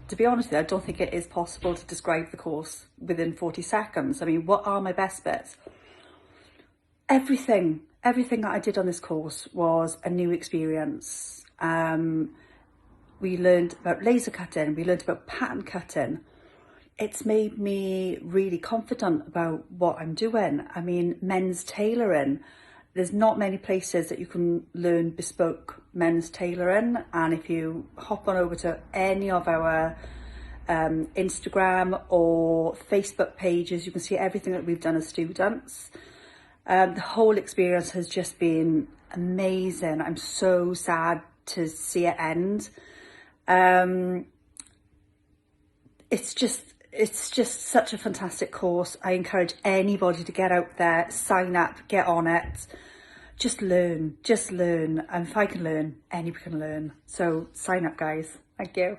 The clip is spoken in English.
to be honest with you, I don't think it is possible to describe the course within 40 seconds. I mean, what are my best bits? Everything that I did on this course was a new experience. We learned about laser cutting, we learned about pattern cutting. It's made me really confident about what I'm doing. I mean, men's tailoring. There's not many places that you can learn bespoke men's tailoring, and if you hop on over to any of our Instagram or Facebook pages, you can see everything that we've done as students. The whole experience has just been amazing. I'm so sad to see it end. It's just such a fantastic course. I encourage anybody to get out there, sign up, get on it. Just learn. And if I can learn, anybody can learn. So sign up, guys. Thank you.